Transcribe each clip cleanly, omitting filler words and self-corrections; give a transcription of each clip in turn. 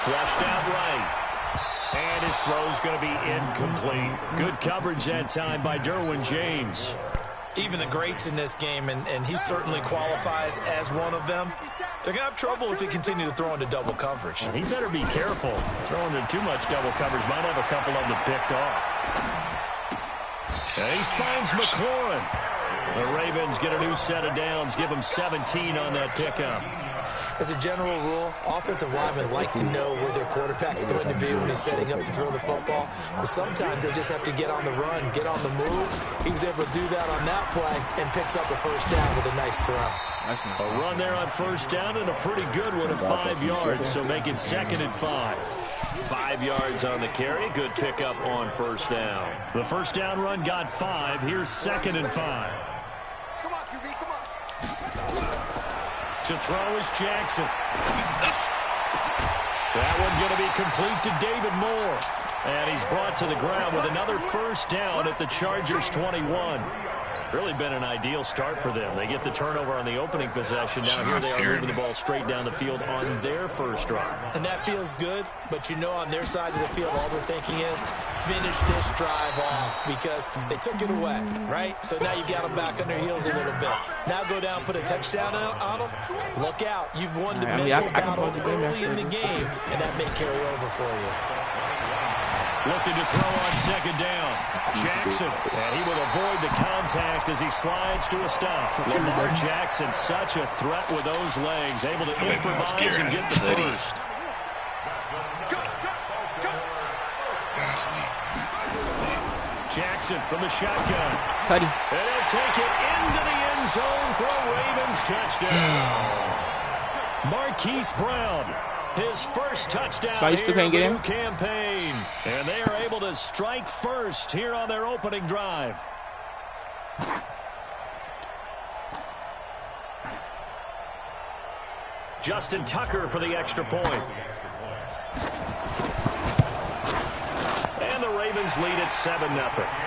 Flushed out right. And his throw's going to be incomplete. Good coverage that time by Derwin James. Even the greats in this game, and he certainly qualifies as one of them, they're going to have trouble if they continue to throw into double coverage. He better be careful. Throwing into too much double coverage might have a couple of them picked off. And he finds McLaurin. The Ravens get a new set of downs, give them 17 on that pickup. As a general rule, offensive linemen like to know where their quarterback's going to be when he's setting up to throw the football. But sometimes they just have to get on the run, get on the move. He was able to do that on that play and picks up a first down with a nice throw. A run there on first down and a pretty good one at 5 yards, so make it 2nd and 5. 5 yards on the carry. Good pickup on first down. The first down run got 5. Here's 2nd and 5. Come on, QB, come on. To throw is Jackson. That one going to be complete to David Moore. And he's brought to the ground with another first down at the Chargers 21. Really been an ideal start for them. They get the turnover on the opening possession. Now here they are moving the ball straight down the field on their first drive. And that feels good, but you know on their side of the field all they're thinking is finish this drive off because they took it away, right? So now you've got them back on their heels a little bit. Now go down, put a touchdown on them. Look out. You've won the mental battle early in the game, and that may carry over for you. Looking to throw on second down. Jackson, and he will avoid the contact as he slides to a stop. Lamar Jackson, such a threat with those legs, able to improvise and get the first. Jackson from the shotgun. And he'll take it into the end zone for a Ravens touchdown. Marquise Brown. His first touchdown here in the new campaign. And they are able to strike first here on their opening drive. Justin Tucker for the extra point. And the Ravens lead at 7-0.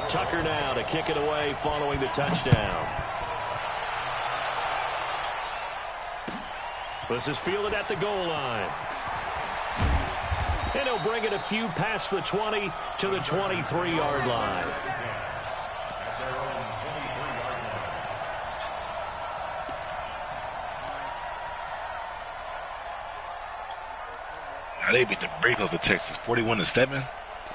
Tucker now to kick it away following the touchdown. This is fielded at the goal line. And he'll bring it a few past the 20 to the 23-yard line. Now they beat the Bravos of Texas 41-7.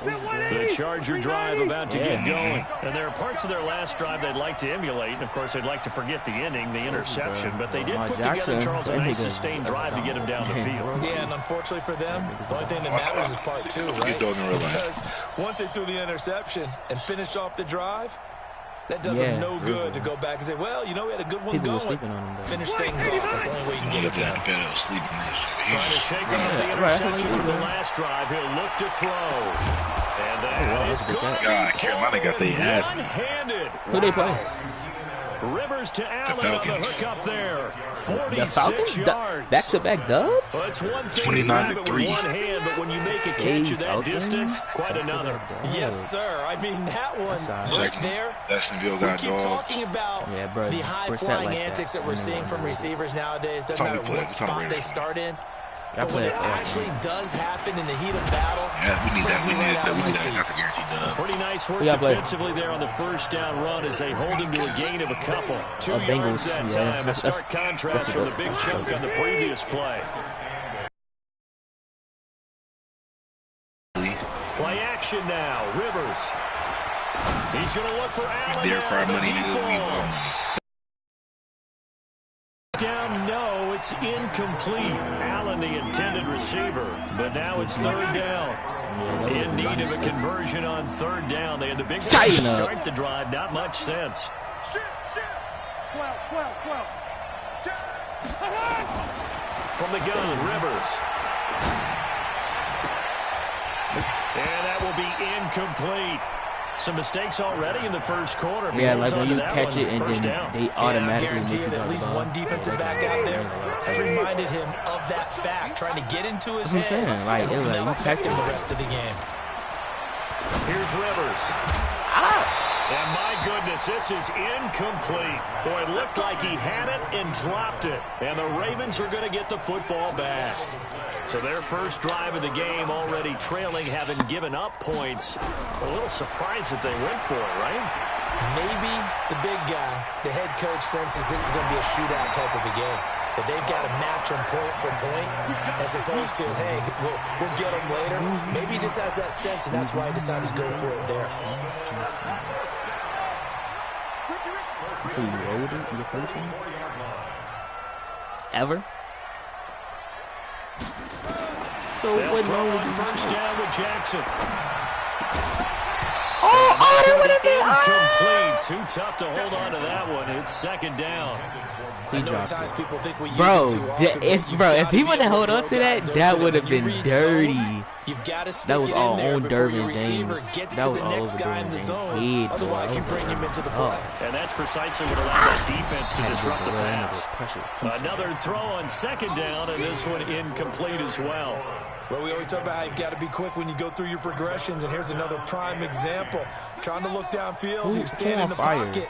The Charger drive about to get going. And there are parts of their last drive they'd like to emulate. And, of course, they'd like to forget the inning, the interception. But they did put together, Charles, a nice sustained drive to get him down the field. Yeah, and unfortunately for them, the only thing that matters is part 2, right? Because once they threw the interception and finished off the drive, that does them no good to go back and say, well, you know, we had a good one going. Finish things off. That's the only way you can get it done. Trying to shake off the interception from the last drive. He'll look to throw. And that is good. God, Carolina got their ass one-handed. Who they play? Rivers to Allen on the hook up there. 46 yards. Back-to-back dubs? Well, it's one thing to grab it with one hand, but when you make a catch at that distance, quite another. Yes, sir. I mean, that one right there. We keep talking about the high-flying antics that we're seeing from receivers nowadays. Doesn't matter what spot they start in. But when it actually does happen in the heat of battle, we need that. We need that. That's a guaranteed dub. Pretty nice work defensively there on the first down run as they hold him to a gain of a couple. 2 yards that time. A stark contrast from the big chunk on the previous play. Play action now. Rivers. He's going to look for Allen. Their car money, nigga. Down, no, it's incomplete. Allen, the intended receiver, but now it's third down. In need of a conversion on third down. They had the big play to start the drive. Not much sense. from the gun, Rivers. And that will be incomplete. Some mistakes already in the first quarter. Yeah, like when you catch it and then they automatically guarantee you that at least one defensive back out there has reminded him of that fact, trying to get into his head like, and you affect him the rest of the game. Here's Rivers. And my goodness, this is incomplete. Boy, it looked like he had it and dropped it. And the Ravens are going to get the football back. So their first drive of the game already trailing, having given up points. A little surprised that they went for it, right? Maybe the big guy, the head coach, senses this is going to be a shootout type of a game. That they've got to match them point for point, as opposed to, hey, we'll get them later. Maybe he just has that sense, and that's why he decided to go for it there. So you rolled it in the first one? Ever? So what first down with Jackson. Oh, that would have been incomplete. Too tough to hold on to that one. It's second down. I know at times people think we use it too often, if he wouldn't have held on to that would have been dirty. You've got to stick that was it all in there on before your Dervin receiver James. gets That to was the all next over guy in the Dervin zone. James. Otherwise, you bring him into the play. And that's precisely what allowed that defense to disrupt the pass. Another throw on second down, and this one incomplete as well. Well, we always talk about how you've got to be quick when you go through your progressions, and here's another prime example. Trying to look downfield, he was standing in the pocket,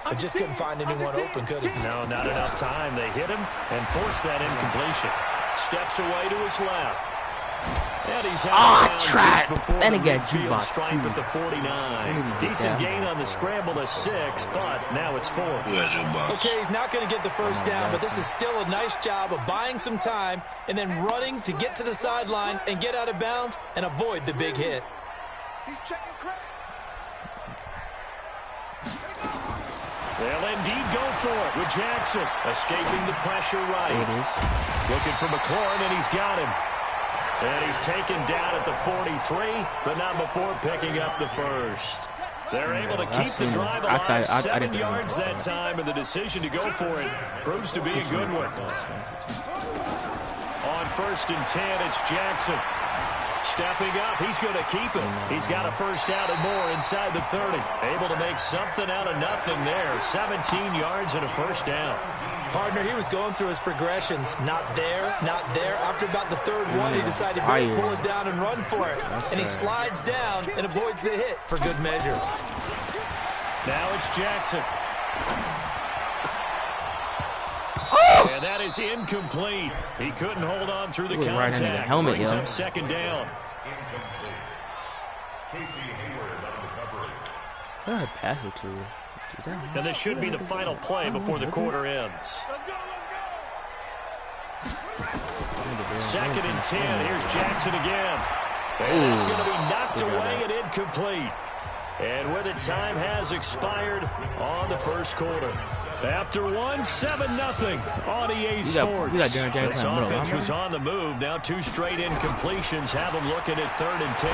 but just couldn't find anyone open, could he? No, not enough time. They hit him and forced that incompletion. Steps away to his left. And he's out track. Before and the again, midfield stripe at the 49. Decent gain on the scramble to 6, but now it's 4. Okay, he's not going to get the first down, but this is still a nice job of buying some time and then running to get to the sideline and get out of bounds and avoid the big hit. He's checking credit. They'll indeed go for it with Jackson. Escaping the pressure right. Looking for McLaurin, and he's got him. And he's taken down at the 43, but not before picking up the first. They're able to keep the drive alive. 7 yards that time, and the decision to go for it proves to be a good one. On 1st and 10, it's Jackson. Stepping up, he's going to keep it. He's got a first down and more inside the 30. Able to make something out of nothing there. 17 yards and a first down. Partner, he was going through his progressions. Not there, not there. After about the third one, he decided to pull it down and run for it. And he slides down and avoids the hit for good measure. Now it's Jackson. And that is incomplete. He couldn't hold on through the contact. Right into the helmet, brings up second down. I pass it to. And this should be the final play before the quarter ends. Second and 10. Here's Jackson again. And it's going to be knocked away and incomplete. And with it, time has expired on the first quarter. After 1, 7-0 on EA Sports. This offense was on the move. Now 2 straight incompletions have him looking at 3rd and 10.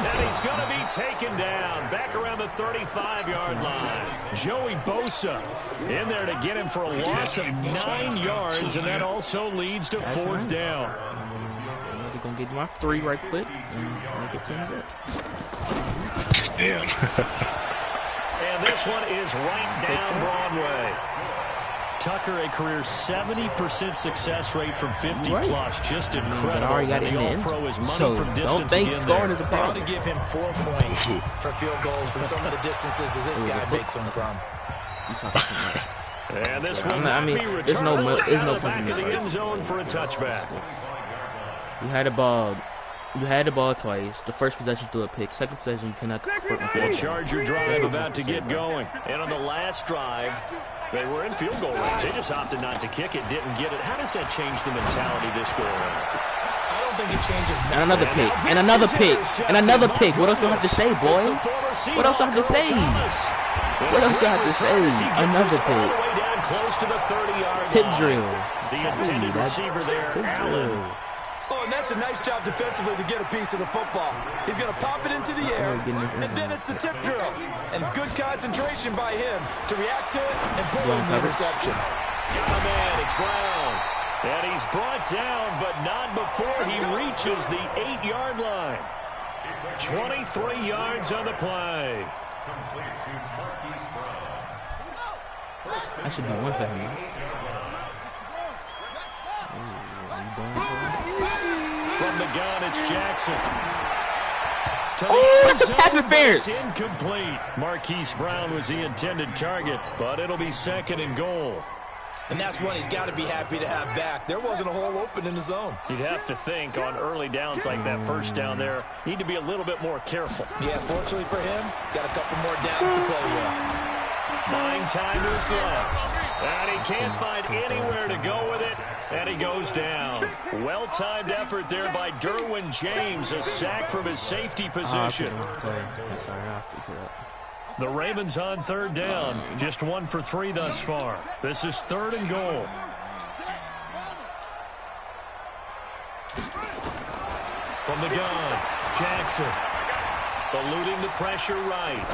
And he's going to be taken down back around the 35-yard line. Joey Bosa in there to get him for a loss of 9 yards, and that also leads to 4th down. They're going to get my 3 right quick and get things up. Damn. And this one is right down Broadway. Tucker, a career 70% success rate from 50+. Just incredible. And the All-Pro is money from distance. Don't think scoring is a They ought problem. to give him 4 points for field goals from some of the distances that this guy makes them from. And this one be returned. There's no back of the end zone for a touchback. You had the ball. You had the ball twice. The first possession threw a pick. Second possession, you cannot The Charger drive about to get going. And on the last drive, they were in field goal range. They just opted not to kick it, didn't get it. How does that change the mentality this go around? I don't think it changes. And another pick. And another pick. And another pick. What else do I have to say, boy? What else do I have to say? What else do I have to say? Another pick. Tip drill. The intended receiver there, Allen. Oh, and that's a nice job defensively to get a piece of the football. He's going to pop it into the air, and then it's the tip drill. And good concentration by him to react to it and pull in the interception. Got a man, it's Brown. And he's brought down, but not before he reaches the 8-yard line. 23 yards on the play. That should be one for him. From the gun, it's Jackson. Oh, that's a pass interference. Incomplete. Marquise Brown was the intended target, but it'll be 2nd and goal. And that's one he's got to be happy to have back. There wasn't a hole open in the zone. You'd have to think on early downs like that first down there, need to be a little bit more careful. Yeah, fortunately for him, got a couple more downs to play with. 9 time is left. And he can't find anywhere to go with it. And he goes down. Well-timed effort there by Derwin James. A sack from his safety position. The Ravens on 3rd down. Just 1 for 3 thus far. This is 3rd and goal. From the gun, Jackson. Eluding the pressure right.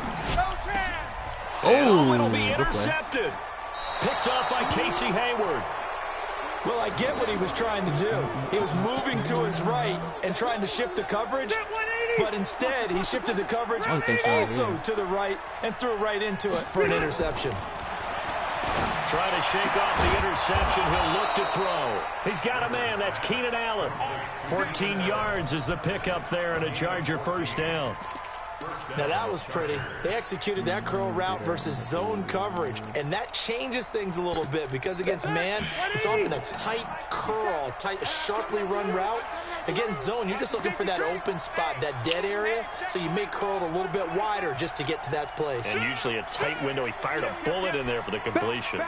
Oh, it'll be intercepted. Picked up by Casey Hayward. Well, I get what he was trying to do. He was moving to his right and trying to shift the coverage, but instead he shifted the coverage also to the right and threw right into it for an interception. Try to shake off the interception. He'll look to throw. He's got a man. That's Keenan Allen. 14 yards is the pickup there and a Charger first down. Now that was pretty. They executed that curl route versus zone coverage, and that changes things a little bit because against man, it's often a tight curl, tight, sharply run route. Against zone, you're just looking for that open spot, that dead area, so you may curl it a little bit wider just to get to that place. And usually a tight window. He fired a bullet in there for the completion.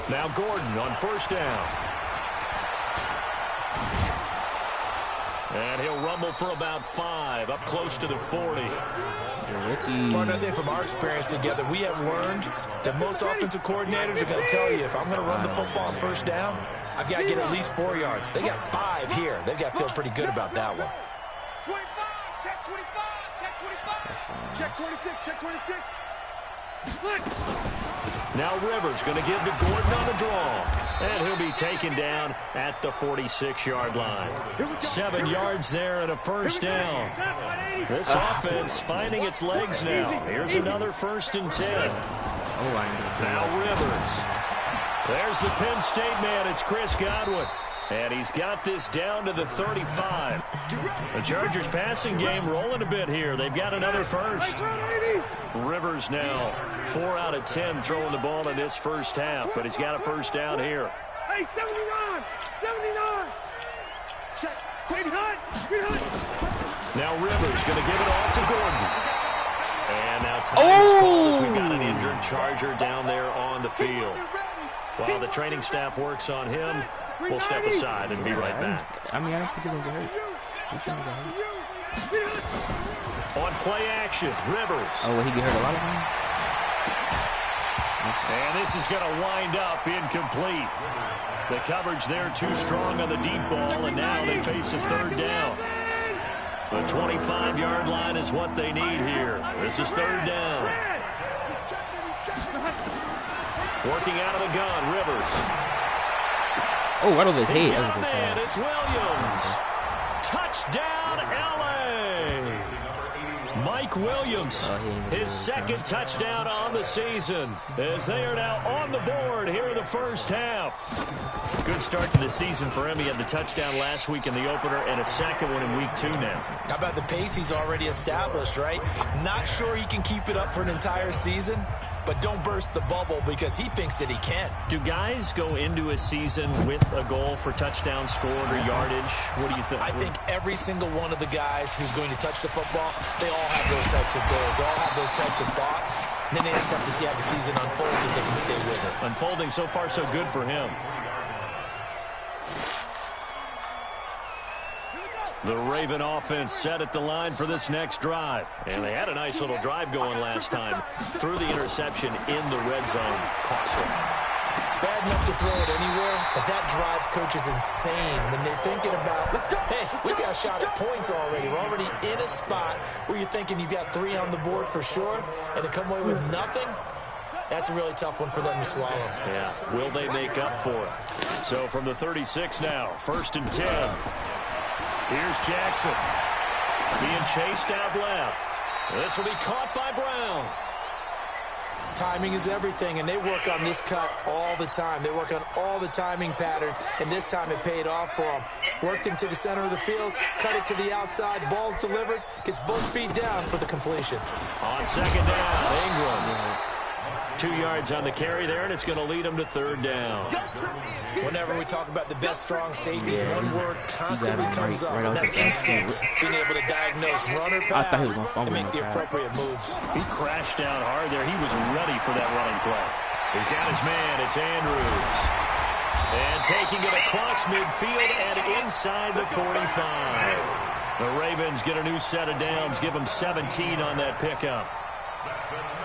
Now Gordon on first down. And he'll rumble for about 5, up close to the 40. Partner, I think from our experience together, we have learned that most offensive coordinators are going to tell you, if I'm going to run the football on first down, I've got to get at least 4 yards. They got 5 here. They've got to feel pretty good about that one. 25, check 25, check 25. Check 26, check 26. Now Rivers going to give to Gordon on the draw. And he'll be taken down at the 46-yard line. 7 yards there and a first down. This offense finding its legs now. Here's another 1st and 10. Now Rivers. There's the Penn State man. It's Chris Godwin. And he's got this down to the 35. The Chargers passing game rolling a bit here. They've got another first. Rivers now 4 out of 10 throwing the ball in this first half, but he's got a first down here. Hey, 79, 79. Check, now Rivers going to give it off to Gordon. And now time's called as we've got an injured Charger down there on the field. While the training staff works on him, we'll step aside and be right back. I mean, I don't think he's going to get hurt. On play action, Rivers. Oh, well, he get hurt a lot of times? And this is going to wind up incomplete. The coverage there too strong on the deep ball, and now they face a 3rd down. The 25-yard line is what they need here. This is 3rd down. Working out of the gun, Rivers. Oh, right over his head. He's got a man. It's Williams. Touchdown, LA. Mike Williams, his 2nd touchdown on the season, as they are now on the board here in the first half. Good start to the season for him. He had the touchdown last week in the opener and a 2nd one in week 2 now. How about the pace he's already established, right? Not sure he can keep it up for an entire season, but don't burst the bubble because he thinks that he can. Do guys go into a season with a goal for touchdown scored or yardage? What do you think? I think every single one of the guys who's going to touch the football, they all have those types of goals. They all have those types of thoughts. And then they just have to see how the season unfolds if they can stay with it. Unfolding so far so good for him. The Raven offense set at the line for this next drive. And they had a nice little drive going last time. Threw the interception in the red zone. Cost them. Bad enough to throw it anywhere, but that drives coaches insane when they're thinking about, hey, we got a shot at points already. We're already in a spot where you're thinking you've got 3 on the board for sure, and to come away with nothing, That's a really tough one for them to swallow. Yeah, will they make up for it? So from the 36 now, 1st and 10. Here's Jackson. Being chased out left. This will be caught by Brown. Timing is everything, and they work on this cut all the time. They work on all the timing patterns, and this time it paid off for them. Worked him to the center of the field, cut it to the outside, ball's delivered, gets both feet down for the completion. On 2nd down, Ingram. 2 yards on the carry there, and it's going to lead them to 3rd down. Whenever we talk about the best strong safeties, one word constantly comes up, and that's instinct. Being able to diagnose run or pass and make the appropriate moves. He crashed down hard there. He was ready for that running play. He's got his man. It's Andrews. And taking it across midfield and inside the 45. The Ravens get a new set of downs. Give them 17 on that pickup.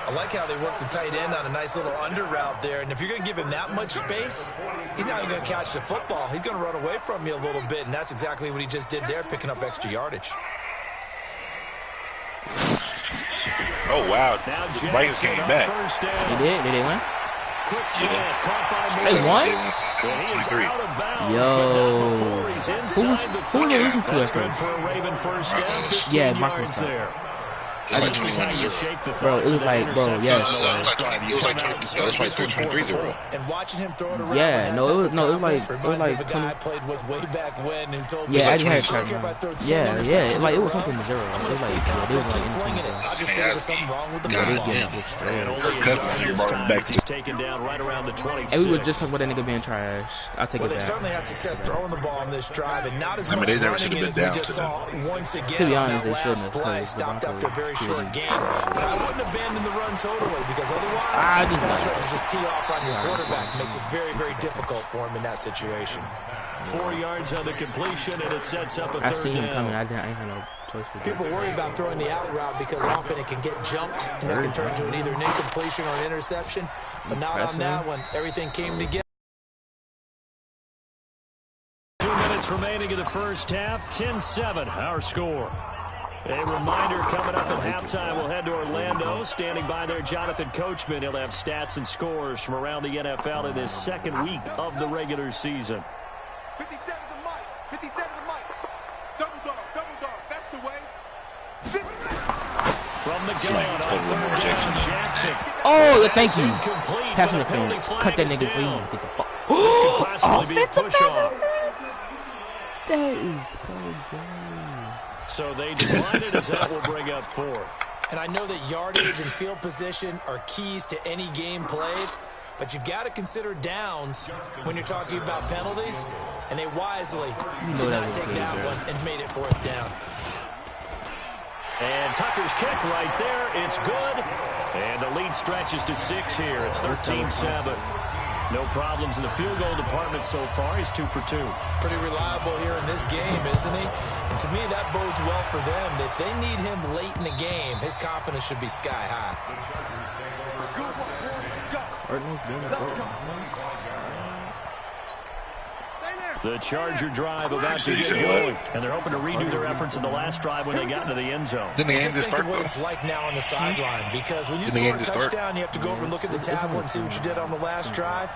I like how they work the tight end on a nice little under route there. And if you're going to give him that much space, he's not even going to catch the football. He's going to run away from you a little bit, and that's exactly what he just did there, picking up extra yardage. Oh, wow. The Vikings came back. They did? Did they win? Yeah. They won? 23. Yo. Who were they losing to at first? Yeah, Marcus there. It's like 21-0. Bro, it was like, bro, yeah. It was like 23-0. And watching him throw it around. Yeah, no, it was like 20. I played with way back when who told yeah, me, I just had to yeah, it was something to 0. It was like, yeah, they was like anything. I just think there's something wrong with the He's taken down right around the 26. And we were just talking about that nigga being trash. I'll take it back. They certainly had success throwing the ball on this drive, and not as much running as we just saw once again on that last play. Stopped after a very short game, but I wouldn't abandon the run totally because otherwise, pass rushers just tee off on your quarterback. Makes it very, very difficult for him in that situation. 4 yards on the completion, and it sets up a 3rd down. I seen him coming. I ain't had no choice with People worry about throwing the out route because often it can get jumped and that can turn to either an incompletion or an interception. But not on that one. Everything came together. 2 minutes remaining in the first half. 10-7, our score. A reminder coming up at halftime, we'll head to Orlando. Standing by there, Jonathan Coachman. He'll have stats and scores from around the NFL in this 2nd week of the regular season. 57 to Mike. 57 to Mike. Double dog. That's the way. From the gun on 3rd down, Jackson. Oh, thank you. Pass interference. Cut that nigga clean. Get the fuck. Offensive pass. That is so good. So they declined it as that will bring up 4th. And I know that yardage and field position are keys to any game played, but you've got to consider downs when you're talking about penalties, and they wisely did not take that one and made it 4th down. And Tucker's kick right there. It's good. And the lead stretches to 6 here. It's 13-7. No problems in the field goal department so far. He's 2 for 2. Pretty reliable here in this game, isn't he? And to me, that bodes well for them. If they need him late in the game, his confidence should be sky high. The Charger drive about to get going, and they're hoping to redo their efforts in the last drive when they got into the end zone. Didn't the game just start? What it's like now on the sideline, because when you score a touchdown, you have to go over and look at the tablet and see what you did on the last drive.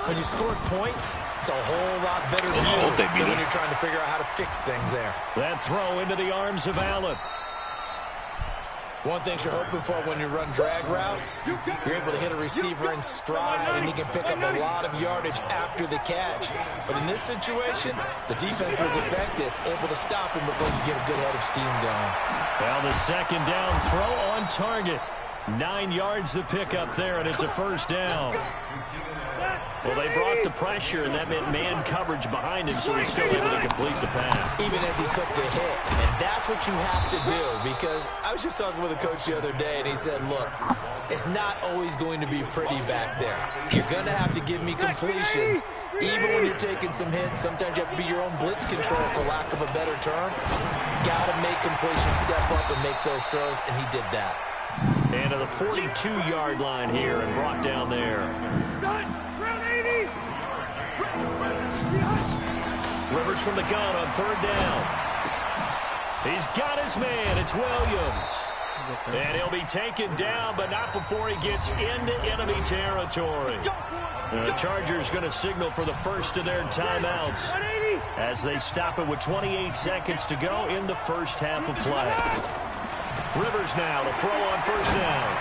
When you scored points, it's a whole lot better than when you're trying to figure out how to fix things there. That throw into the arms of Allen. One thing you're hoping for when you run drag routes, you're able to hit a receiver in stride, and he can pick up a lot of yardage after the catch. But in this situation, the defense was effective, able to stop him before you get a good head of steam going. Well, the 2nd down throw on target. 9 yards the pickup there, and it's a 1st down. Well, they brought the pressure, and that meant man coverage behind him, so he's still able to complete the pass. Even as he took the hit. And that's what you have to do, because I was just talking with a coach the other day, and he said, look, it's not always going to be pretty back there. You're going to have to give me completions. Even when you're taking some hits, sometimes you have to be your own blitz control, for lack of a better term. Got to make completions, step up and make those throws, and he did that. And to the 42-yard line here and brought down there. Rivers from the gun on 3rd down. He's got his man. It's Williams. And he'll be taken down, but not before he gets into enemy territory. The Chargers going to signal for the first of their timeouts as they stop it with 28 seconds to go in the first half of play. Rivers now to throw on first down.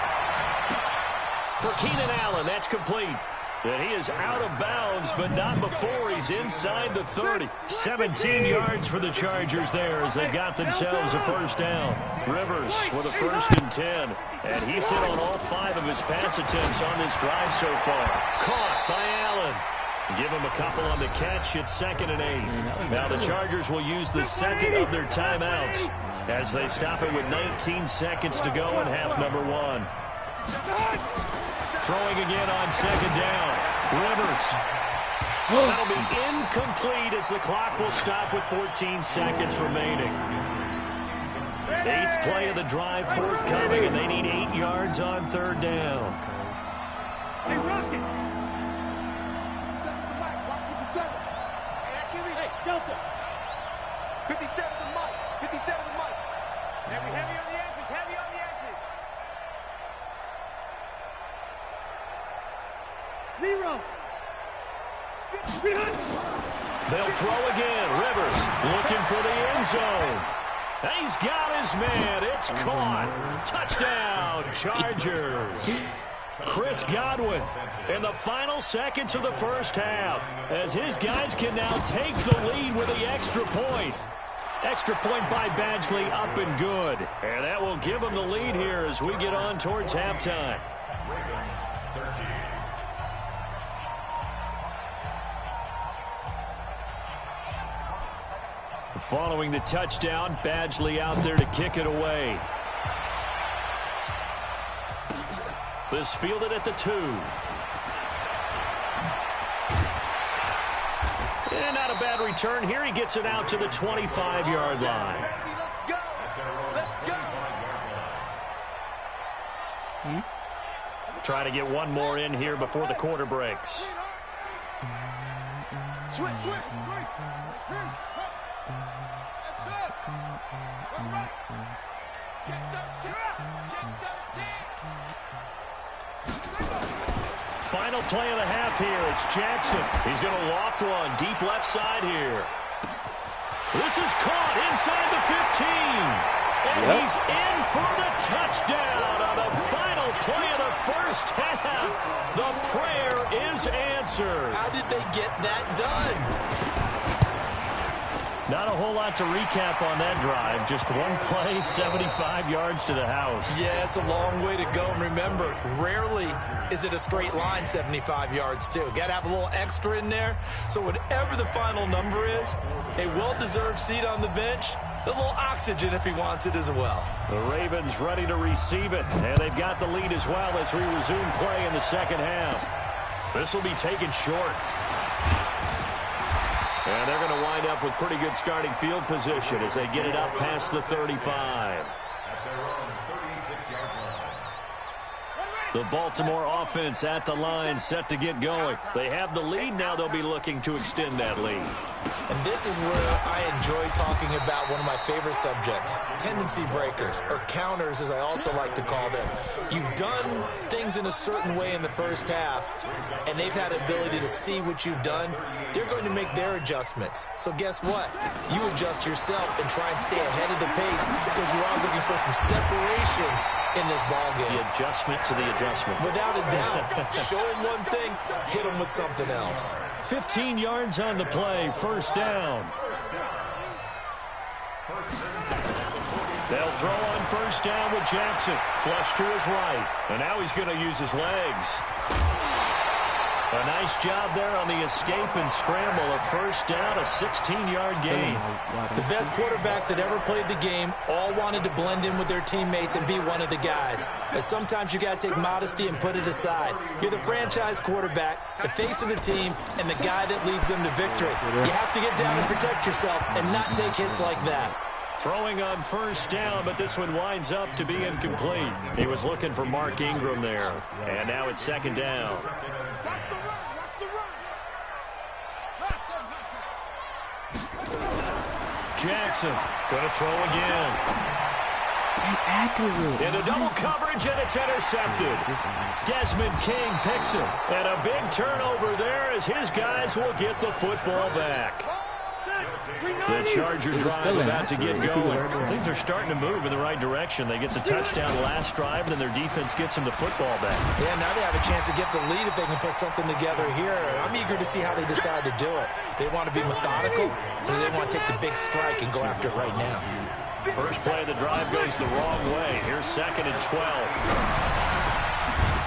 For Keenan Allen, that's complete. And he is out of bounds, but not before he's inside the 30. 17 yards for the Chargers there as they got themselves a first down. Rivers with a 1st and 10. And he's hit on all 5 of his pass attempts on this drive so far. Caught by Allen. Give him a couple on the catch. It's 2nd and 8. Now the Chargers will use the second of their timeouts as they stop it with 19 seconds to go in half number 1. Throwing again on 2nd down. Rivers. That'll be incomplete as the clock will stop with 14 seconds remaining. 8th play of the drive forthcoming, and they need 8 yards on 3rd down. Hey, Rocket. 57 to Mike. Watch 57. Hey, Delta. 57 to Mike. 57 to Mike. Heavy on the edges. Heavy on the edges. Zero. They'll throw again. Rivers looking for the end zone. He's got his man. It's caught. Touchdown, Chargers. Chris Godwin in the final seconds of the first half as his guys can now take the lead with the extra point. Extra point by Badgley up and good. And that will give them the lead here as we get on towards halftime. Following the touchdown, Badgley out there to kick it away. This fielded at the 2. And not a bad return here. He gets it out to the 25-yard line. Try to get one more in here before the quarter breaks. Switch. Final play of the half here. It's Jackson. He's going to loft one deep left side here. This is caught inside the 15. And he's in for the touchdown on the final play of the first half. The prayer is answered. How did they get that done? Not a whole lot to recap on that drive. Just one play, 75 yards to the house. Yeah, it's a long way to go. And remember, rarely is it a straight line 75 yards, too. Got to have a little extra in there. So whatever the final number is, a well-deserved seat on the bench, a little oxygen if he wants it as well. The Ravens ready to receive it, and they've got the lead as well as we resume play in the second half. This will be taken short. And they're going to wind up with pretty good starting field position as they get it up past the 35. The Baltimore offense at the line, set to get going. They have the lead now. They'll be looking to extend that lead. And this is where I enjoy talking about one of my favorite subjects, tendency breakers, or counters as I also like to call them. You've done things in a certain way in the first half, and they've had the ability to see what you've done. They're going to make their adjustments. So guess what? You adjust yourself and try and stay ahead of the pace because you are looking for some separation in this ball game. The adjustment to the adjustment. Without a doubt. Show them one thing, hit them with something else. 15 yards on the play, first down. They'll throw on first down with Jackson. Flush to his right. And now he's going to use his legs. A nice job there on the escape and scramble. A first down, a 16-yard gain. The best quarterbacks that ever played the game all wanted to blend in with their teammates and be one of the guys. But sometimes you got to take modesty and put it aside. You're the franchise quarterback, the face of the team, and the guy that leads them to victory. You have to get down and protect yourself and not take hits like that. Throwing on first down, but this one winds up to be incomplete. He was looking for Mark Ingram there. And now it's second down. Jackson going to throw again. Into double coverage, and it's intercepted. Desmond King picks it. And a big turnover there as his guys will get the football back. The Charger drive about to get going. Things are starting to move in the right direction. They get the touchdown last drive, and then their defense gets them the football back. Yeah, now they have a chance to get the lead if they can put something together here. I'm eager to see how they decide to do it. They want to be methodical, or they want to take the big strike and go after it right now. First play of the drive goes the wrong way. Here's 2nd and 12.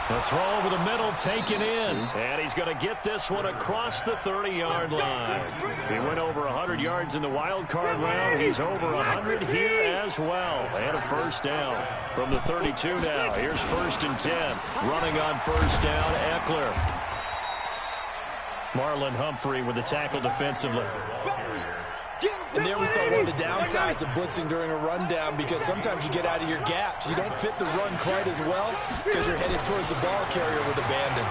The throw over the middle taken in. And he's going to get this one across the 30-yard line. He went over 100 yards in the wild card round. He's over 100 here as well. And a first down from the 32 now. Here's 1st and 10. Running on first down, Eckler. Marlon Humphrey with the tackle defensively. And there we saw one of the downsides of blitzing during a rundown, because sometimes you get out of your gaps. You don't fit the run quite as well because you're headed towards the ball carrier with abandon.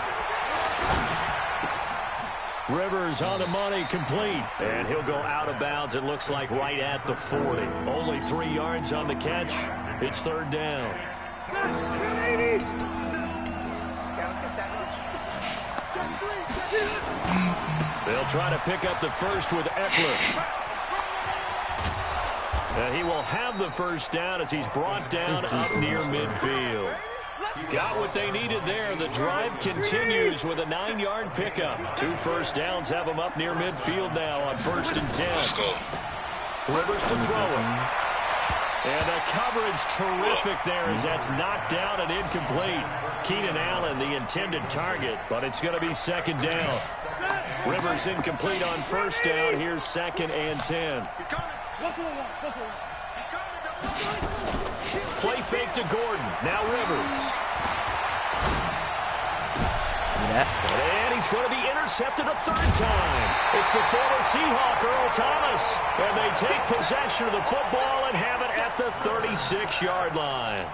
Rivers on the money, complete. And he'll go out of bounds, it looks like, right at the 40. Only 3 yards on the catch. It's 3rd down. They'll try to pick up the first with Eckler. And he will have the first down as he's brought down up near midfield. Got what they needed there. The drive continues with a 9-yard pickup. 2 first downs have him up near midfield now on 1st and 10. Let's go. Rivers to throw it. And the coverage terrific there as that's knocked down and incomplete. Keenan Allen, the intended target, but it's going to be 2nd down. Rivers incomplete on 1st down. Here's 2nd and 10. Play fake to Gordon. Now Rivers. And he's going to be intercepted a 3rd time. It's the former Seahawk, Earl Thomas. And they take possession of the football and have it at the 36-yard line.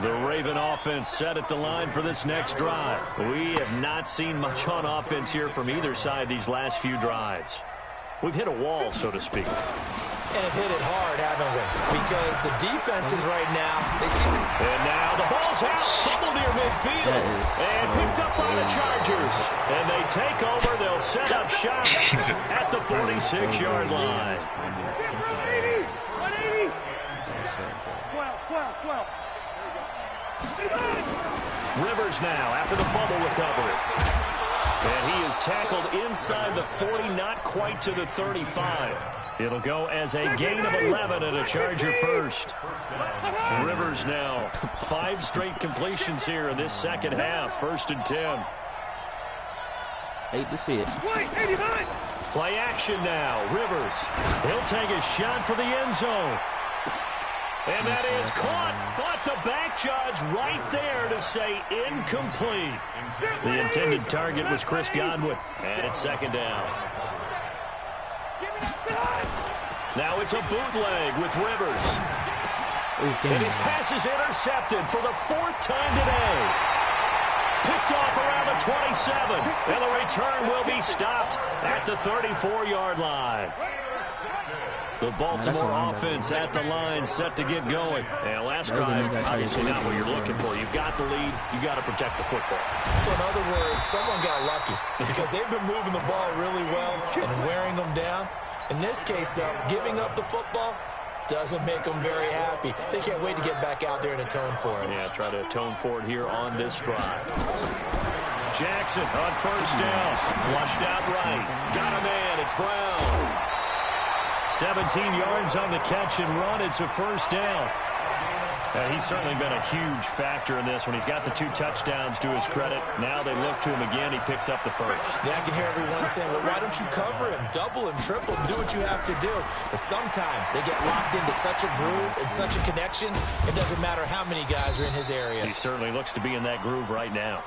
The Raven offense set at the line for this next drive. We have not seen much on offense here from either side these last few drives. We've hit a wall, so to speak. And have hit it hard, haven't we? Because the defenses right now, they seem... And now the ball's out, fumbled near midfield. And picked up by the Chargers. And they take over. They'll set up shop at the 46-yard line. 180. 12. Rivers now after the fumble recovery. And he is tackled inside the 40, not quite to the 35. It'll go as a gain of 11 and a Charger first. Rivers now 5 straight completions here in this second half. 1st and 10. Hate to see it. Play action now. Rivers. He'll take a shot for the end zone. And that is caught, but the back judge right there to say incomplete. The intended target was Chris Godwin, and it's 2nd down. Now it's a bootleg with Rivers. And his pass is intercepted for the 4th time today. Picked off around the 27, and the return will be stopped at the 34-yard line. The Baltimore offense at the line, set to get going. And last drive, obviously not what you're looking for. You've got the lead. You've got to protect the football. So in other words, someone got lucky because they've been moving the ball really well and wearing them down. In this case, though, giving up the football doesn't make them very happy. They can't wait to get back out there and atone for it. Yeah, try to atone for it here on this drive. Jackson on 1st down. Flushed out right. Got a man. It's Brown. 17 yards on the catch and run. It's a 1st down. He's certainly been a huge factor in this one. He's got the 2 touchdowns to his credit. Now they look to him again. He picks up the 1st. Yeah, I can hear everyone saying, well, why don't you cover him, double him, triple him, do what you have to do. But sometimes they get locked into such a groove and such a connection, it doesn't matter how many guys are in his area. He certainly looks to be in that groove right now.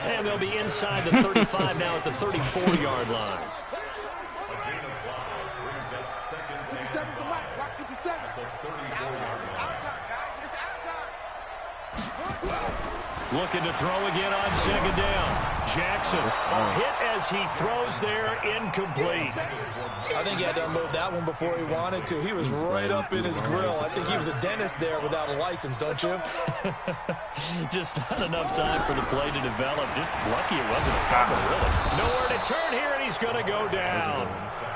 And they'll be inside the 35 now at the 34-yard line. 57's the mic. Watch 57. It's out time. It's out time, guys. It's out time. Looking to throw again on 2nd down. Jackson. A hit as he throws there, incomplete. I think he had to unload that one before he wanted to. He was right up in his grill. I think he was a dentist there without a license, don't you? Just not enough time for the play to develop. Just lucky it wasn't a fumble, really. Nowhere to turn here, and he's going to go down.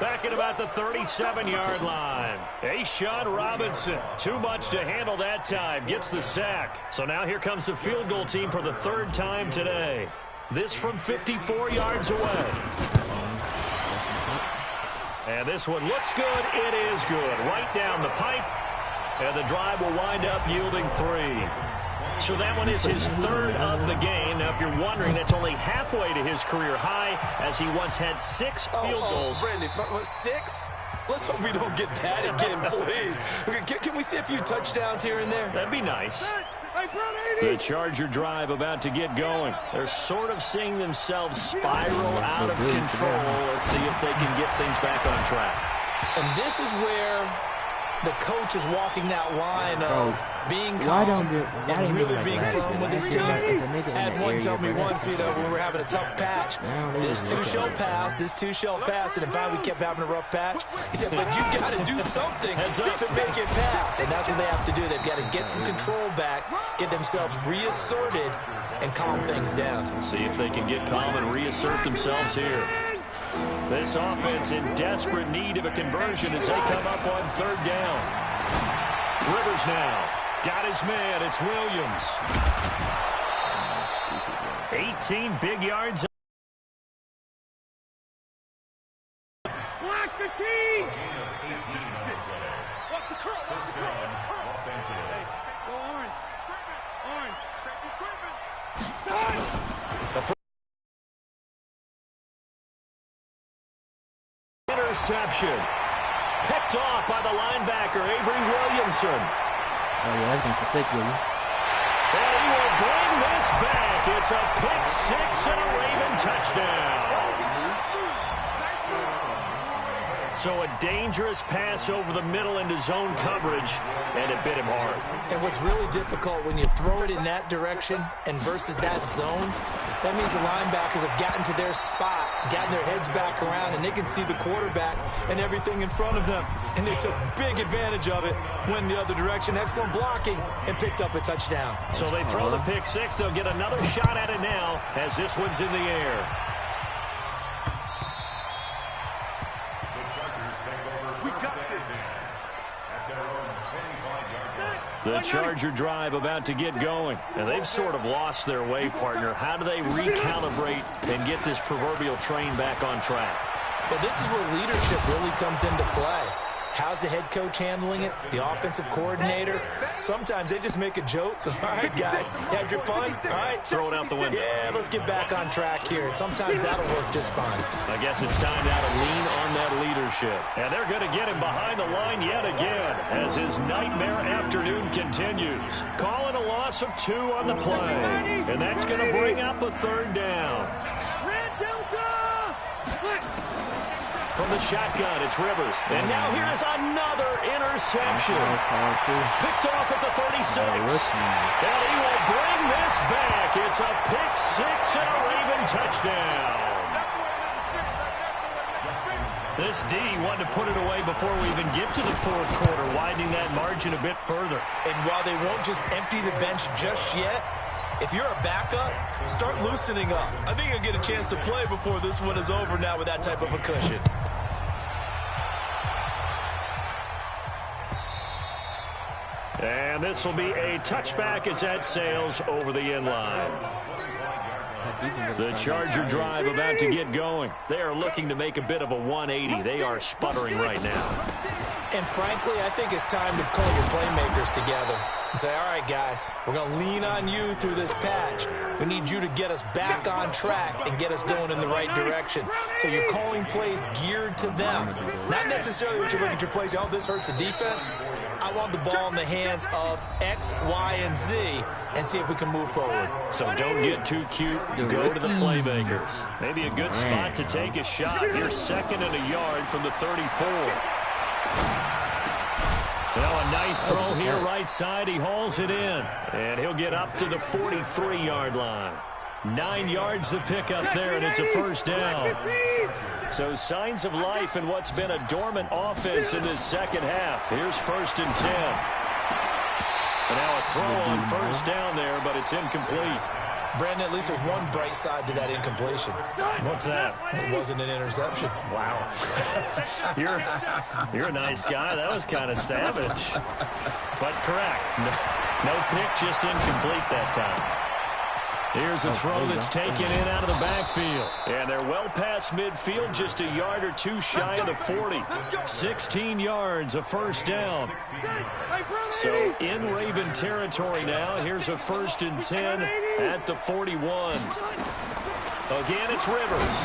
Back at about the 37-yard line. Ashawn Robinson, too much to handle that time, gets the sack. So now here comes the field goal team for the third time today. This from 54 yards away. And this one looks good. It is good. Right down the pipe. And the drive will wind up yielding 3. So that one is his third of the game. Now, if you're wondering, that's only halfway to his career high, as he once had 6 field goals. Brandon, 6? Let's hope we don't get that again, please. Can we see a few touchdowns here and there? That'd be nice. The Charger drive about to get going. They're sort of seeing themselves spiral out of control. Let's see if they can get things back on track. And this is where the coach is walking that line of being calm and really being firm with his team. I had one tell me once, when we were having a tough patch, this too shall pass, this too shall pass. And in fact, we kept having a rough patch. He said, but you got to do something to make it pass. And that's what they have to do. They've got to get some control back, get themselves reasserted, and calm things down. See if they can get calm and reassert themselves here. This offense in desperate need of a conversion as they come up on third down. Rivers now got his man. It's Williams. 18 big yards. Slack the key. Watch the curl. Watch the curl. Los Angeles. Go orange. Orange. Start. Interception. Picked off by the linebacker, Avery Williamson. Oh, yeah, that's going to forsake you. And he will bring this back. It's a pick 6 and a Raven touchdown. So a dangerous pass over the middle into zone coverage, and it bit him hard. And what's really difficult when you throw it in that direction and versus that zone, that means the linebackers have gotten to their spot, gotten their heads back around, and they can see the quarterback and everything in front of them. And they took big advantage of it, went the other direction, excellent blocking, and picked up a touchdown. So they throw the pick 6. They'll get another shot at it now as this one's in the air. The Charger drive about to get going. And they've sort of lost their way, partner. How do they recalibrate and get this proverbial train back on track? Well, this is where leadership really comes into play. How's the head coach handling it? The offensive coordinator? Sometimes they just make a joke. All right, guys, had your fun? All right. Throw it out the window. Yeah, let's get back on track here. And sometimes that'll work just fine. I guess it's time now to lean on that leadership. And they're going to get him behind the line yet again as his nightmare afternoon continues. Calling a loss of 2 on the play. And that's going to bring up a third down. Red Delta! From the shotgun, it's Rivers. And now here is another interception. Picked off at the 36. And he will bring this back. It's a pick 6 and a Raven touchdown. This D wanted to put it away before we even get to the fourth quarter, widening that margin a bit further. And while they won't just empty the bench just yet, if you're a backup, start loosening up. I think you'll get a chance to play before this one is over now with that type of a cushion. And this will be a touchback as that sails over the end line. The Charger drive about to get going. They are looking to make a bit of a 180. They are sputtering right now. And frankly, I think it's time to call your playmakers together and say, all right, guys, we're going to lean on you through this patch. We need you to get us back on track and get us going in the right direction. So you're calling plays geared to them. Not necessarily what you look at your plays, oh, this hurts the defense. I want the ball in the hands of X, Y, and Z and see if we can move forward. So don't get too cute. Go to the playmakers. Maybe a good spot to take a shot. You're 2nd and a yard from the 34. Well, a nice throw here right side. He hauls it in. And he'll get up to the 43-yard line. 9 yards to pick up there, and it's a first down. So signs of life in what's been a dormant offense in this second half. Here's 1st and 10. And now a throw on first down there, but it's incomplete. Brandon, at least there's one bright side to that incompletion. What's that? It wasn't an interception. Wow. You're a nice guy. That was kind of savage. But correct. No pick, just incomplete that time. Here's a throw that's taken in out of the backfield. And they're well past midfield, just a yard or two shy of the 40. 16 yards, a first down. So in Raven territory now. Here's a 1st and 10 at the 41. Again, it's Rivers.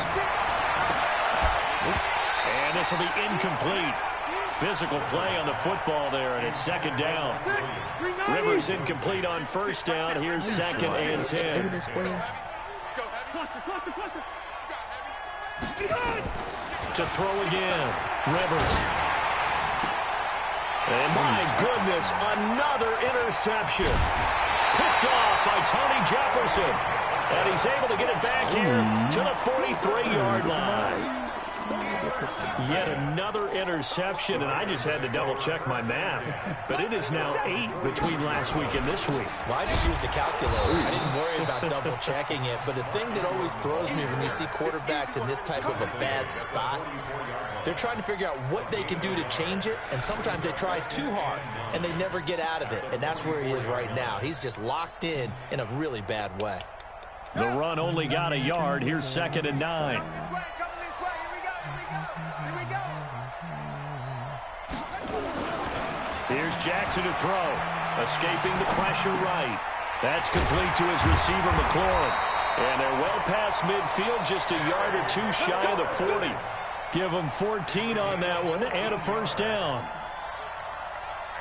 And this will be incomplete. Physical play on the football there, and it's 2nd down. Rivers incomplete on 1st down. Here's 2nd and 10. To throw again. Rivers. And my goodness, another interception. Picked off by Tony Jefferson. And he's able to get it back here to the 43-yard line. Yet another interception, and I just had to double-check my math. But it is now 8 between last week and this week. Well, I just used the calculator. I didn't worry about double-checking it. But the thing that always throws me when you see quarterbacks in this type of a bad spot, they're trying to figure out what they can do to change it, and sometimes they try too hard, and they never get out of it. And that's where he is right now. He's just locked in a really bad way. The run only got a yard. Here's 2nd and 9. Here's Jackson to throw. Escaping the pressure right. That's complete to his receiver, McLaurin. And they're well past midfield, just a yard or two shy of the 40. Give them 14 on that one and a first down.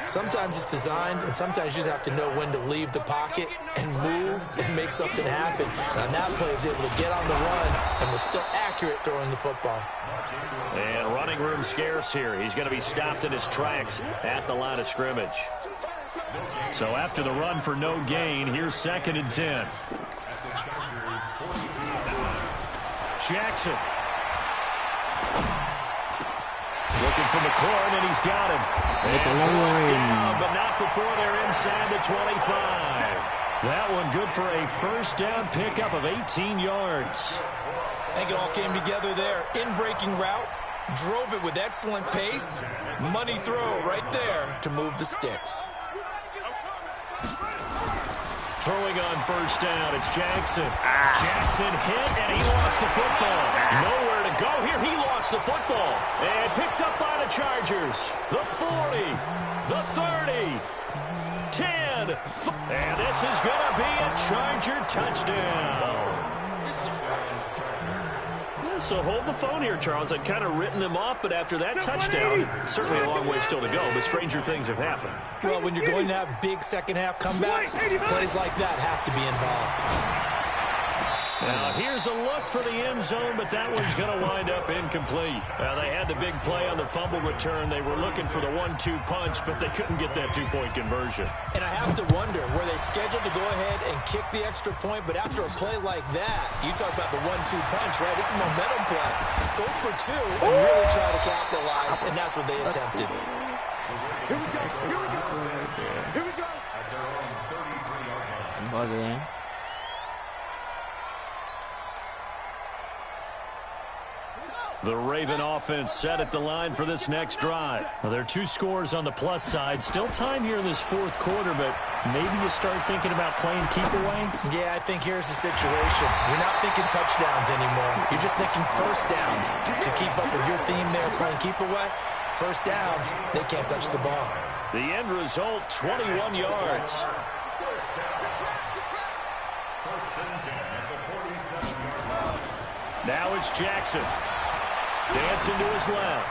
Sometimes it's designed, and sometimes you just have to know when to leave the pocket and move and make something happen. And on that play, he was able to get on the run and was still accurate throwing the football. And running room scarce here. He's going to be stopped in his tracks at the line of scrimmage. So after the run for no gain, here's 2nd and 10. Jackson. Looking for McLaurin, and he's got him. And down, but not before they're inside the 25. That one good for a first down pickup of 18 yards. I think it all came together there. In-breaking route, drove it with excellent pace. Money throw right there to move the sticks. Throwing on first down, it's Jackson. Jackson hit, and he lost the football. Nowhere to go here. He lost the football. And picked up by the Chargers. The 40, the 30, 10. And this is going to be a Charger touchdown. So hold the phone here, Charles. I'd kind of written them off, but after that touchdown, certainly a long way still to go, but stranger things have happened. Well, when you're going to have big second-half comebacks, plays like that have to be involved. Now, here's a look for the end zone, but that one's going to wind up incomplete. They had the big play on the fumble return. They were looking for the 1-2 punch, but they couldn't get that two-point conversion. And I have to wonder, were they scheduled to go ahead and kick the extra point, but after a play like that, you talk about the 1-2 punch, right? This is a momentum play. Go for 2 and really try to capitalize, and that's what they attempted. Here we go. Here we go. Here we go. The Raven offense set at the line for this next drive. Well, there are 2 scores on the plus side. Still time here in this 4th quarter, but maybe you start thinking about playing keep away? Yeah, I think here's the situation. You're not thinking touchdowns anymore. You're just thinking first downs. To keep up with your theme there, playing keep away, first downs, they can't touch the ball. The end result, 21 yards. Now it's Jackson. Dancing to his left.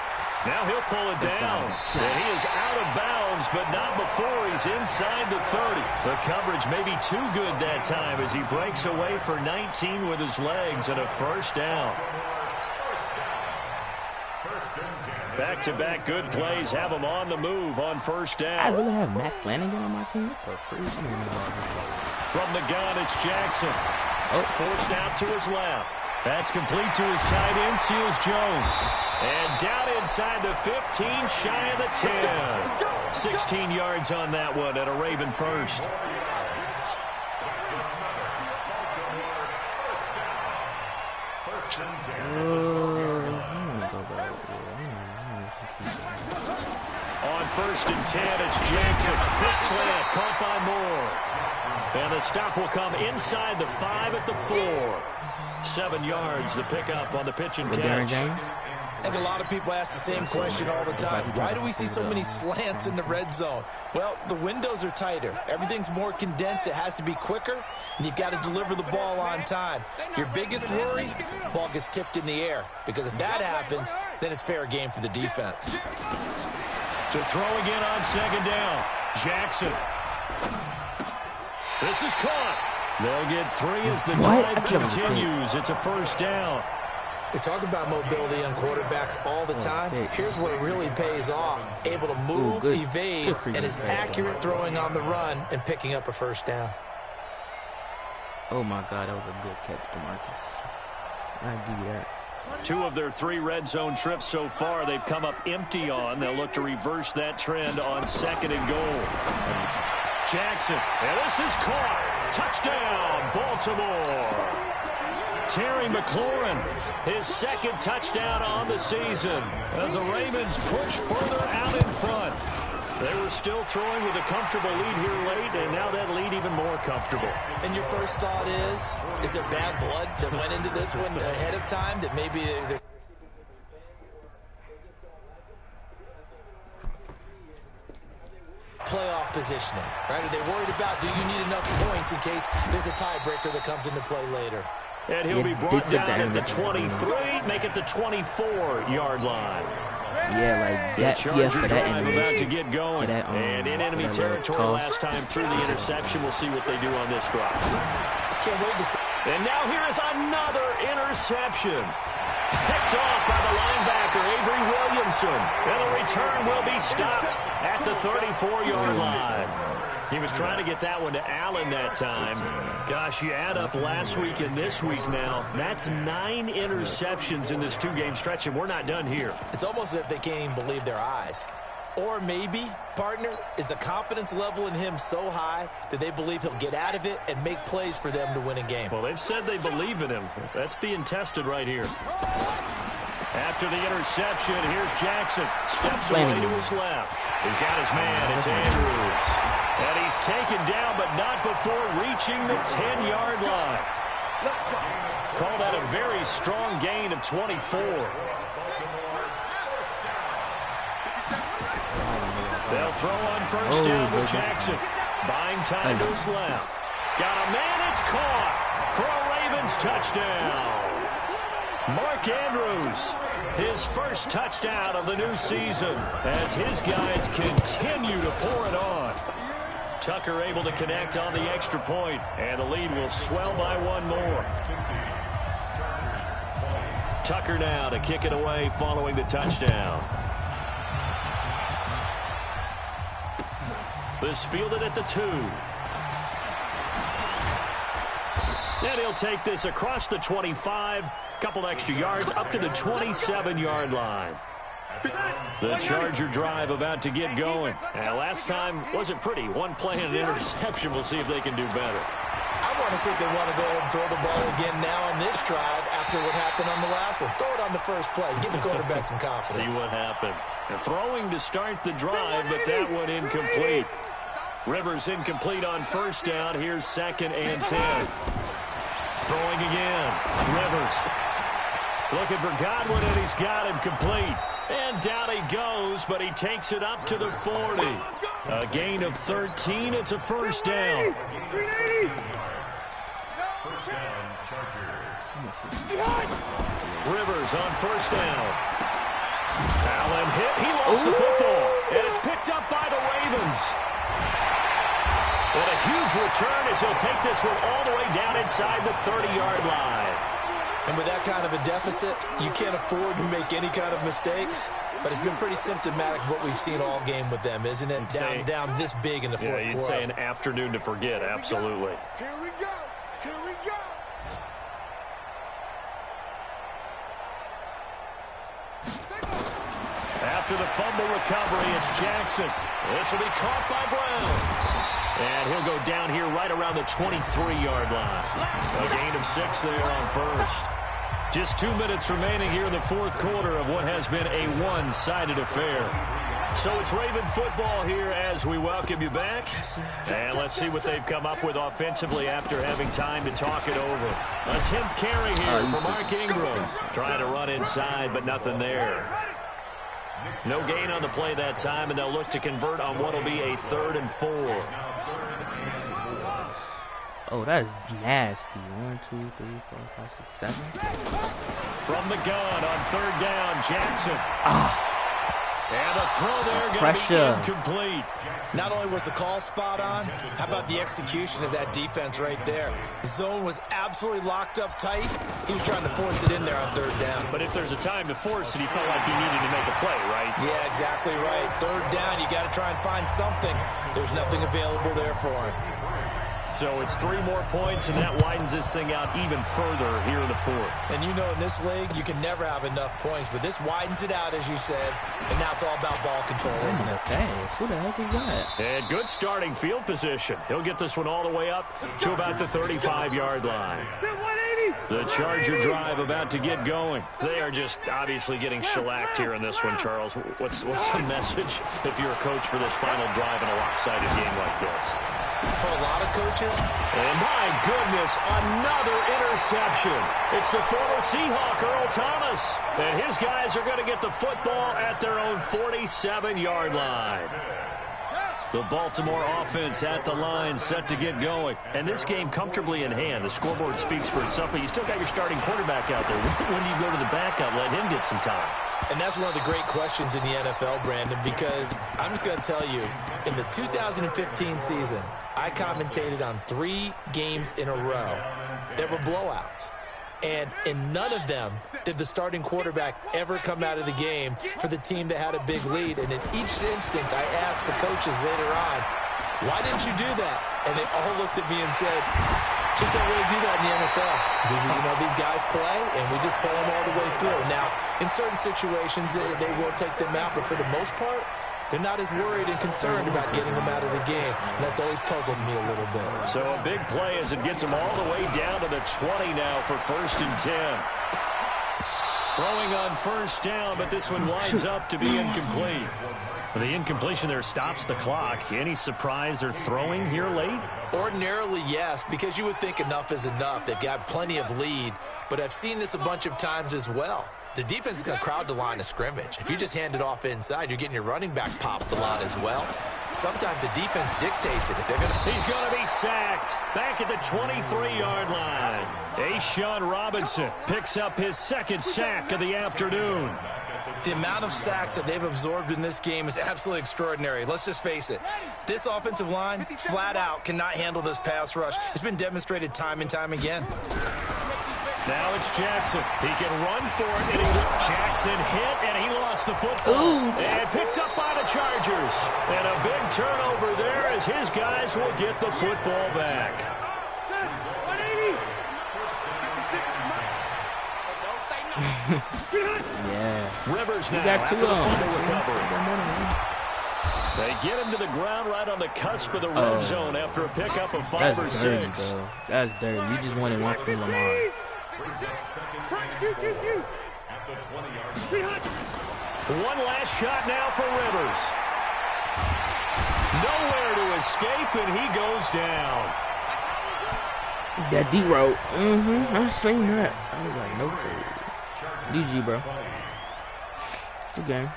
Now he'll pull it down. And he is out of bounds, but not before he's inside the 30. The coverage may be too good that time as he breaks away for 19 with his legs and a first down. Back-to-back good plays have him on the move on first down. I really have Matt Flanagan on my team for free. From the gun, it's Jackson. Forced out to his left. That's complete to his tight end, Seals Jones. And down inside the 15, shy of the 10. 16 yards on that one at a Raven first. On 1st and 10, it's Jackson. Quick slant, caught by Moore. And the stop will come inside the 5 at the 4. 7 yards, the pickup on the pitch and catch. I think a lot of people ask the same question all the time. Why do we see so many slants in the red zone? Well, the windows are tighter. Everything's more condensed. It has to be quicker, and you've got to deliver the ball on time. Your biggest worry, ball gets tipped in the air, because if that happens, then it's fair game for the defense. To throw again on 2nd down, Jackson. This is caught. They'll get 3 as the drive continues. It's a 1st down. We talk about mobility on quarterbacks all the time. Here's where it really pays off. Able to move, evade, and is accurate throwing on the run and picking up a 1st down. Oh, my God. That was a good catch, DeMarcus. I do that. 2 of their 3 red zone trips so far they've come up empty on. They'll look to reverse that trend on 2nd and goal. Jackson, and this is caught. Touchdown, Baltimore. Terry McLaurin, his 2nd touchdown on the season as the Ravens push further out in front. They were still throwing with a comfortable lead here late, and now that lead even more comfortable. And your first thought is there bad blood that went into this one ahead of time that maybe they're playoff positioning, right? Are they worried about, do you need enough points in case there's a tiebreaker that comes into play later? And he'll be brought down at the 23, make it the 24-yard line. Yeah, like that. Charger For that drive about to get going. And in enemy territory last time through the interception. We'll see what they do on this drive. Can't wait to see. And now here is another interception. Picked off by the linebacker, Avery Williamson. And the return will be stopped at the 34-yard line. He was trying to get that one to Allen that time. Gosh, you add up last week and this week now. That's 9 interceptions in this 2-game stretch, and we're not done here. It's almost as if they can't even believe their eyes. Or maybe, partner, is the confidence level in him so high that they believe he'll get out of it and make plays for them to win a game. Well, they've said they believe in him. That's being tested right here. After the interception, here's Jackson. Steps away to his left. He's got his man. It's Andrews. And he's taken down, but not before reaching the 10-yard line. Call that a very strong gain of 24. They'll throw on 1st down with Jackson. Buying time to his left. Got a man. It's caught for a Ravens touchdown. Mark Andrews, his 1st touchdown of the new season as his guys continue to pour it on. Tucker able to connect on the extra point, and the lead will swell by 1 more. Tucker now to kick it away following the touchdown. This fielded at the 2. And he'll take this across the 25, couple extra yards up to the 27-yard line. The Charger drive about to get going. And last time wasn't pretty. 1 play and an interception. We'll see if they can do better. I want to see if they want to go ahead and throw the ball again now on this drive after what happened on the last one. Throw it on the first play. Give the quarterback some confidence. See what happens. They're throwing to start the drive, but that one incomplete. Rivers incomplete on 1st down. Here's 2nd and 10. Throwing again. Rivers looking for Godwin, and he's got him complete. And down he goes, but he takes it up to the 40. A gain of 13. It's a 1st down. Rivers on 1st down. Allen hit. He lost the football. And it's picked up by the Ravens. And a huge return as he'll take this one all the way down inside the 30-yard line. And with that kind of a deficit, you can't afford to make any kind of mistakes. But it's been pretty symptomatic of what we've seen all game with them, isn't it? Down this big in the fourth quarter. Yeah, you'd say an afternoon to forget, absolutely. Here we go. Here we go. after the fumble recovery. It's Jackson. This will be caught by Brown. And he'll go down here right around the 23-yard line. A gain of 6 there on first. Just 2 minutes remaining here in the fourth quarter of what has been a one-sided affair. So it's Raven football here as we welcome you back. And let's see what they've come up with offensively after having time to talk it over. A 10th carry here for Mark Ingram. Trying to run inside, but nothing there. No gain on the play that time, and they'll look to convert on what will be a 3rd and 4. Oh, that's nasty. 1, 2, 3, 4, 5, 6, 7. From the gun on 3rd down, Jackson. And a throw there going to be incomplete. Not only was the call spot on, how about the execution of that defense right there? The zone was absolutely locked up tight. He was trying to force it in there on 3rd down. But if there's a time to force it, he felt like he needed to make a play, right? Yeah, exactly right. 3rd down, you got to try and find something. There's nothing available there for him. So it's 3 more points, and that widens this thing out even further here in the fourth. And you know in this league, you can never have enough points, but this widens it out, as you said, and now it's all about ball control, isn't it? Thanks. Who the heck is that? And good starting field position. He'll get this one all the way up to about the 35-yard line. The Charger drive about to get going. They are just obviously getting shellacked here in this one, Charles. What's the message if you're a coach for this final drive in a lopsided game like this? For a lot of coaches. And my goodness, another interception. It's the former Seahawk, Earl Thomas. And his guys are going to get the football at their own 47-yard line. The Baltimore offense at the line, set to get going. And this game comfortably in hand. The scoreboard speaks for itself, but you still got your starting quarterback out there. When do you go to the backup, let him get some time? And that's one of the great questions in the NFL, Brandon, because I'm just going to tell you, in the 2015 season, I commentated on 3 games in a row that were blowouts. And in none of them did the starting quarterback ever come out of the game for the team that had a big lead. And in each instance, I asked the coaches later on, why didn't you do that? And they all looked at me and said, just don't really do that in the NFL. You know, these guys play, and we just play them all the way through. Now, in certain situations, they will take them out, but for the most part, they're not as worried and concerned about getting them out of the game, and that's always puzzled me a little bit. So a big play as it gets them all the way down to the 20 now for 1st and 10. Throwing on 1st down, but this one winds up to be incomplete. The incompletion there stops the clock. Any surprise they're throwing here late? Ordinarily, yes, because you would think enough is enough. They've got plenty of lead, but I've seen this a bunch of times as well. The defense is going to crowd the line of scrimmage. If you just hand it off inside, you're getting your running back popped a lot as well. Sometimes the defense dictates it. If they're He's going to be sacked back at the 23-yard line. A'Shawn Robinson picks up his 2nd sack of the afternoon. The amount of sacks that they've absorbed in this game is absolutely extraordinary. Let's just face it. This offensive line, flat out, cannot handle this pass rush. It's been demonstrated time and time again. Now it's Jackson. He can run for it, and Jackson hit, and he lost the football. And picked up by the Chargers. And a big turnover there as his guys will get the football back. Yeah. Rivers now after the fumble recovery. They get him to the ground right on the cusp of the red zone after a pickup of 5 or 6. Bro. That's dirty. You just wanted one from Lamar. One last shot now for Rivers. Nowhere to escape, and he goes down. That D-road. I seen that. I was like, no food. GG, bro. Good game.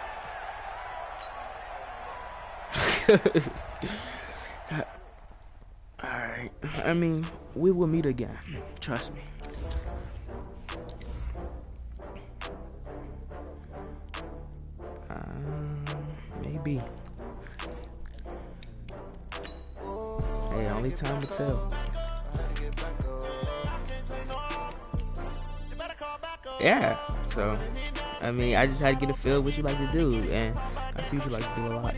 Alright. I mean, we will meet again. Trust me. Maybe. Hey, only time to tell. Yeah, so I mean, I just had to get a feel what you like to do, and I see what you like to do a lot.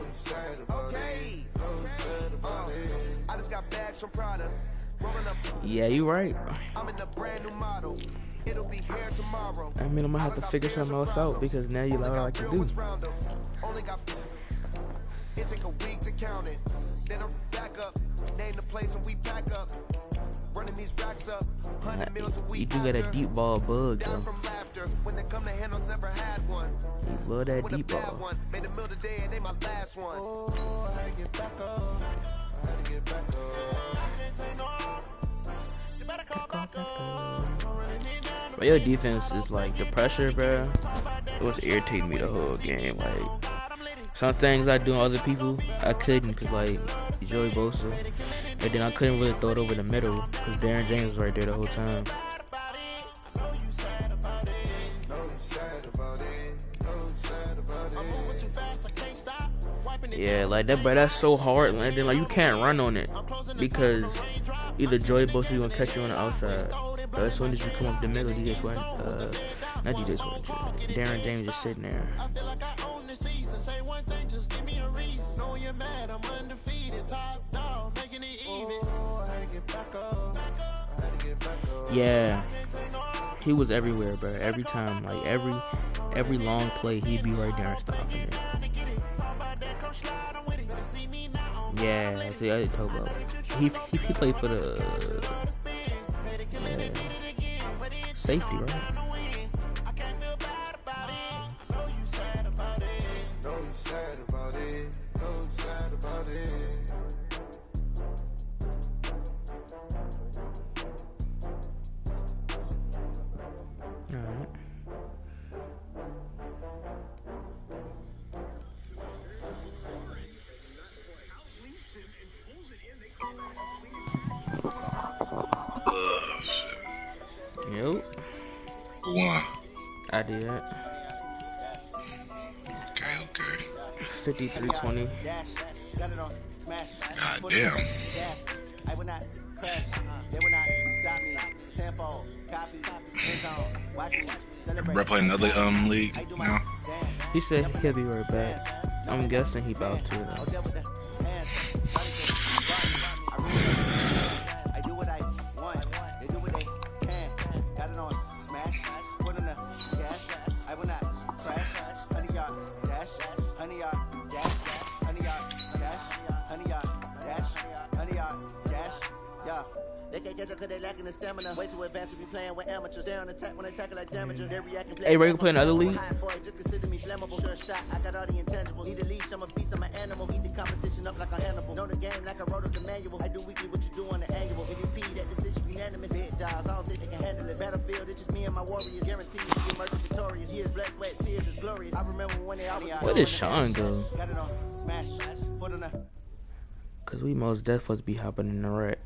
All right. Yeah, you right. I'm in a brand new model. It'll be here tomorrow. I mean, I'm gonna have to figure something else out because now you know what I like to do. It take a week to count it. Then I'm back up. Name the place and we pack up. Running these racks up. 100 meals a week. You do got a deep ball bug though. From laughter. When they come to handles, never had one. You love that deep ball. Made a meal today and they my last one. Oh, I had to get back up. I had to get back up. You better call back up. But your defense is like the pressure, bro. It was irritating me the whole game. Like some things I do on other people, I couldn't, cause like Joey Bosa, and then I couldn't really throw it over the middle, cause Darren James was right there the whole time. Yeah, like that, but that's so hard. And then like you can't run on it because either Joey Bosa gonna catch you on the outside, but as soon as you come up the middle, DJ Sweat, not DJ Sweat, Darren James just sitting there. Yeah, he was everywhere, bro. Every time, like every long play, he'd be right there and stopping it. Yeah, I told about he played for the safety, right? Alright. Yep. Who won? I did. Okay. 53-20. God damn. I will not crash. They will not stop me. Tenfold, copy, watch me. Bro playing another league now. He said he'll be right back. I'm guessing he about to. I do what I want. They do what they can. Got it on smash. Put on the gas. I will not crash. Honey yard dash. Honey yard dash. Honey yard dash. Honey yard dash. Honey yard dash. Yeah. They can't catch up cause they lacking the stamina. Way too advanced to be playing with amateurs. They on attack when they tackle like damager. They react. Hey, Ray, you play another league? Boy, just consider me flammable. Sure shot, I got all the intangibles. Need a leash, I'm a beast, I'm an animal. Eat the competition up like a Hannibal. Know the game like I wrote up the manual. I do weekly what you do on the annual. MVP, that decision unanimous. Hit dials, all think they can handle it. Battlefield, it's just me and my warriors. Guaranteed to be emerging victorious. Years, blood, sweat, tears is glorious. I remember when they always. Where did Sean go? Got it on smash, foot on the. Cause we most definitely be hopping in the rack.